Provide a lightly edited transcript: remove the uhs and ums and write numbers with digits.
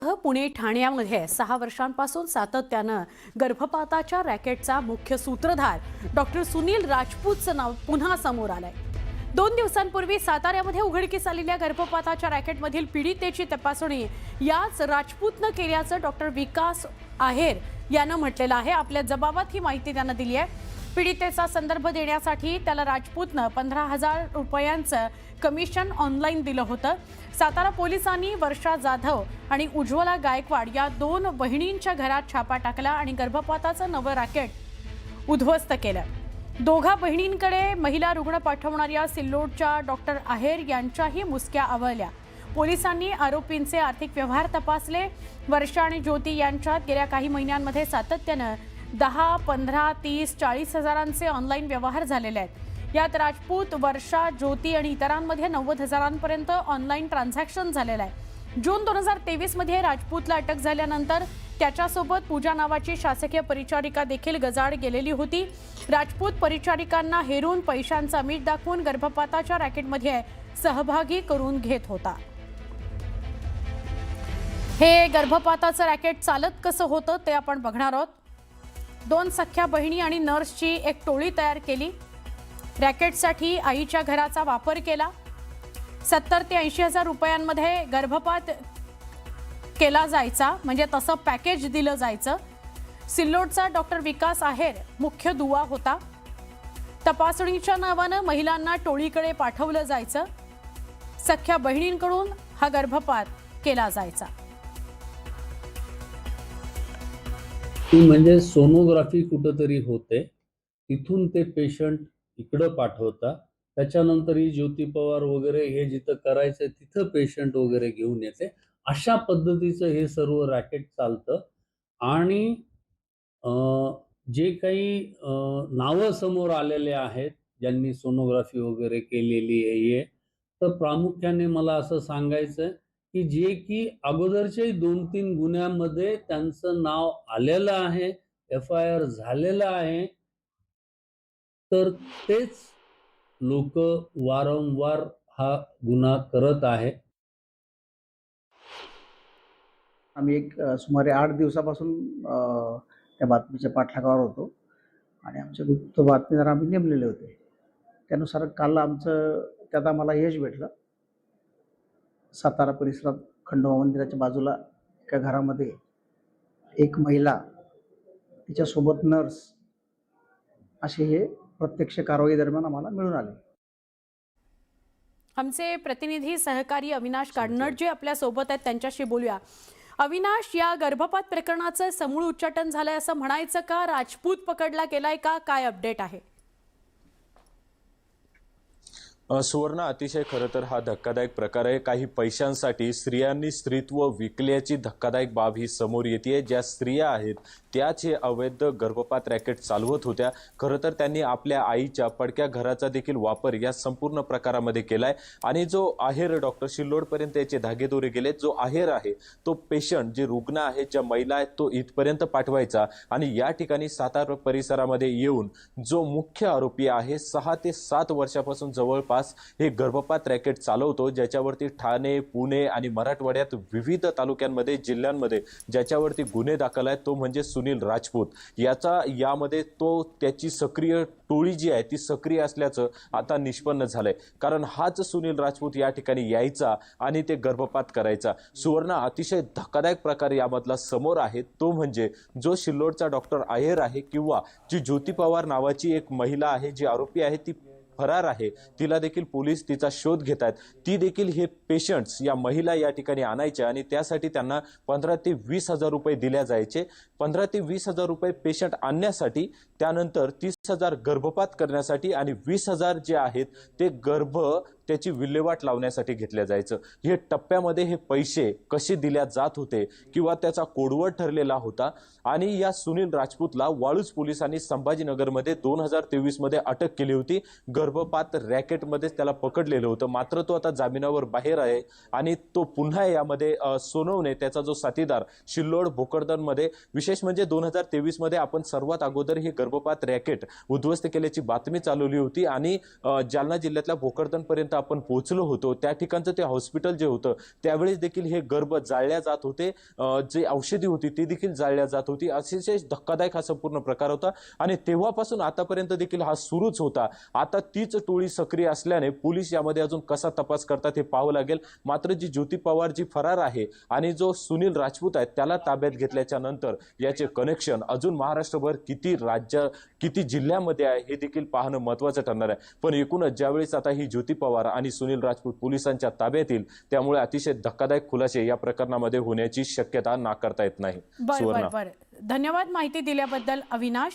पुणे ठाण्यामध्ये 6 वर्षांपासून सातत्यानं गर्भपाताच्या रॅकेटचा मुख्य सूत्रधार डॉक्टर सुनील राजपूतचं नाव पुन्हा समोर आलंय। 2 दिवसांपूर्वी साताऱ्यामध्ये उघडकीस आलेल्या गर्भपाताच्या रॅकेटमधील पीडितेची तपासणी याच राजपूतनं केल्याचं डॉक्टर विकास आहेर यानं म्हटलेलं आहे। आपल्या जबाबात ही माहिती त्यानं दिली आहे। पीडितेचा संदर्भ देण्यासाठी त्याला राजपूतनं 15,000 रुपयांचं कमिशन ऑनलाईन दिलं होतं। सातारा पोलिसांनी वर्षा जाधव आणि उज्ज्वला गायकवाड या 2 बहिणींच्या घरात छापा टाकला आणि गर्भपाताचं नवं रॅकेट उद्ध्वस्त केलं। दोघा बहिणींकडे महिला रुग्ण पाठवणाऱ्या सिल्लोडच्या डॉक्टर आहेर यांच्याही मुसक्या आवळल्या। पोलिसांनी आरोपींचे आर्थिक व्यवहार तपासले। वर्षा आणि ज्योती यांच्यात गेल्या काही महिन्यांमध्ये सातत्यानं 10, 15, 30, 40 हजारांचे ऑनलाईन व्यवहार झालेले आहेत। यात राजपूत, वर्षा, ज्योती आणि इतरांमध्ये 90 हजारांपर्यंत ऑनलाईन ट्रान्झॅक्शन झालेलं आहे। जून 2023 मध्ये राजपूतला अटक झाल्यानंतर त्याच्यासोबत पूजा नावाची शासकीय परिचारिका देखील गजाआड गेलेली होती। राजपूत परिचारिकांना हेरून पैशांचा मीठ दाखवून गर्भपाताच्या रॅकेटमध्ये सहभागी करून घेत होता। हे गर्भपाताचं रॅकेट चालत कसं होतं ते आपण बघणार आहोत। 2 सख्या बहिणी आणि नर्सची एक टोळी तयार केली। रॅकेटसाठी आईच्या घराचा वापर केला। 70 ते 80 हजार रुपयांमध्ये गर्भपात केला जायचा, म्हणजे तसं पॅकेज दिलं जायचं। सिल्लोडचा डॉक्टर विकास आहेर मुख्य दुवा होता। तपासणीच्या नावानं महिलांना टोळीकडे पाठवलं जायचं। सख्या बहिणींकडून हा गर्भपात केला जायचा। ती म्हणजे सोनोग्राफी कुठंतरी होते, तिथून ते पेशंट इकडं पाठवता। त्याच्यानंतर ही ज्योती पवार वगैरे हे जिथं करायचं तिथं पेशंट वगैरे घेऊन येते। अशा पद्धतीचं हे सर्व रॅकेट चालतं। आणि जे काही नावं समोर आलेले आहेत ज्यांनी सोनोग्राफी वगैरे केलेली आहे, तर प्रामुख्याने मला असं सांगायचं की जे की अगोदरच्या 2-3 गुन्ह्यामध्ये त्यांचं नाव आलेलं आहे, FIR झालेलं आहे, तर तेच लोक वारंवार हा गुन्हा करत आहे। आम्ही सुमारे 8 दिवसापासून त्या बातमीच्या पाठलागावर होतो आणि आमचे गुप्त बातमीदार आम्ही नेमलेले होते। त्यानुसार काल त्यात आम्हाला यश भेटलं। सातारा परिसरात खंडोबा मंदिराच्या बाजूला एका घरामध्ये एक महिला, तिच्यासोबत नर्स असे हे प्रत्यक्ष कारवाई दरम्यान आम्हाला मिळून आले। आमचे प्रतिनिधी सहकारी अविनाश काडनट जे आपल्या सोबत आहेत त्यांच्याशी बोलूया। अविनाश, या गर्भपात प्रकरणाचं समूळ उच्चाटन झालंय असं म्हणायचं का? राजपूत पकडला गेलाय का? काय अपडेट आहे? सुवर्ण, अतिशय खरं तर हा धक्कादायक प्रकार आहे। काही पैशांसाठी स्त्रियांनी स्त्रीत्व विकल्याची धक्कादायक बाब ही समोर येते। ज्या स्त्रिया आहेत त्याच हे अवैध गर्भपात रॅकेट चालवत होत्या। खरं तर त्यांनी आपल्या आईच्या पडक्या घराचा देखील वापर या संपूर्ण प्रकारामध्ये केलाय आणि जो आहेर डॉक्टर सिल्लोडपर्यंत याचे धागेदोरे गेले। जो आहेर आहे तो पेशंट, जे रुग्ण आहेत, ज्या महिला आहेत, तो इथपर्यंत पाठवायचा आणि या ठिकाणी सातारा परिसरामध्ये येऊन जो मुख्य आरोपी आहे 6 ते 7 वर्षापासून जवळपास हे गर्भपात रॅकेट चालवतो, ज्याच्यावरती ठाणे, पुणे आणि मराठवाड्यात विविध तालुक्यांमध्ये, जिल्ह्यांमध्ये ज्याच्यावरती गुन्हे दाखल आहेत तो म्हणजे सुनील राजपूत। यामध्ये त्याची सक्रिय टोळी जी आहे ती सक्रिय असल्याचं आता निष्पन्न झालंय। कारण हाच सुनील राजपूत या ठिकाणी यायचा आणि ते गर्भपात करायचा। सुवर्ण, अतिशय धक्कादायक प्रकार यामधला समोर आहे तो म्हणजे जो सिल्लोडचा डॉक्टर आहेर आहे किंवा जी ज्योती पवार नावाची एक महिला आहे, जी आरोपी आहे, ती फरार आहे। तिला देखील पोलीस तिचा शोध घेत आहेत। ती देखील हे पेशंट्स, या महिला या ठिकाणी आणायच्या आणि त्यासाठी त्यांना 15 ते 20 हजार रुपये दिल्या जायचे। 15 ते 20 हजार रुपये पेशंट आणण्यासाठी, त्यानंतर 30 हजार गर्भपात करण्यासाठी आणि 20 हजार जे आहेत ते त्याची विल्हेवाट लावण्यासाठी घेतल्या जायचं। हे टप्प्यामध्ये हे पैसे कसे दिल्या जात होते किंवा त्याचा कोडवड ठरलेला होता। आणि या सुनील राजपूतला वाळूज पोलिसांनी संभाजीनगरमध्ये 2023 मध्ये अटक केली होती। गर्भपात रॅकेटमध्ये त्याला पकडलेलं होतं, मात्र तो आता जामिनावर बाहेर आहे आणि तो पुन्हा यामध्ये सोनवणे, त्याचा जो साथीदार सिल्लोड भोकरदनमध्ये, विशेष म्हणजे 2023 मध्ये आपण सर्वात अगोदर हे गर्भपात रॅकेट उद्ध्वस्त केल्याची बातमी चालवली होती आणि जालना जिल्ह्यातल्या भोकरदनपर्यंत आपण पोहोचलो होतो. त्या ठिकाणचं ते हॉस्पिटल जे होतं त्यावेळेस देखील हे गर्भ जाळल्या जात होते, जे औषधी होती ती देखील जाळल्या जात होती. अतिशय धक्कादायक हा संपूर्ण प्रकार होता आणि तेव्हापासून आतापर्यंत देखील हा सुरूच होता. आता तीच टोळी सक्रिय असल्याने पोलीस यामध्ये अजून कसा तपास करतात हे पाहावं लागेल. मात्र जी ज्योती पवार जी फरार आहे आणि जो सुनील राजपूत आहे त्याला ताब्यात घेतल्याच्या नंतर याचे कनेक्शन अजून महाराष्ट्रभर किती जिल्ह्यामध्ये आहे हे देखील पाहणं महत्त्वाचं ठरणार आहे. पण एकूणच ज्यावेळेस आता ही ज्योती पवार आणि सुनील राजपूत पोलिसांच्या ताब्यात येईल त्यामुळे अतिशय धक्कादायक खुलासे या प्रकरणामध्ये होण्याची शक्यता नाकारता येत नाही. बरं धन्यवाद माहिती दिल्याबद्दल अविनाश.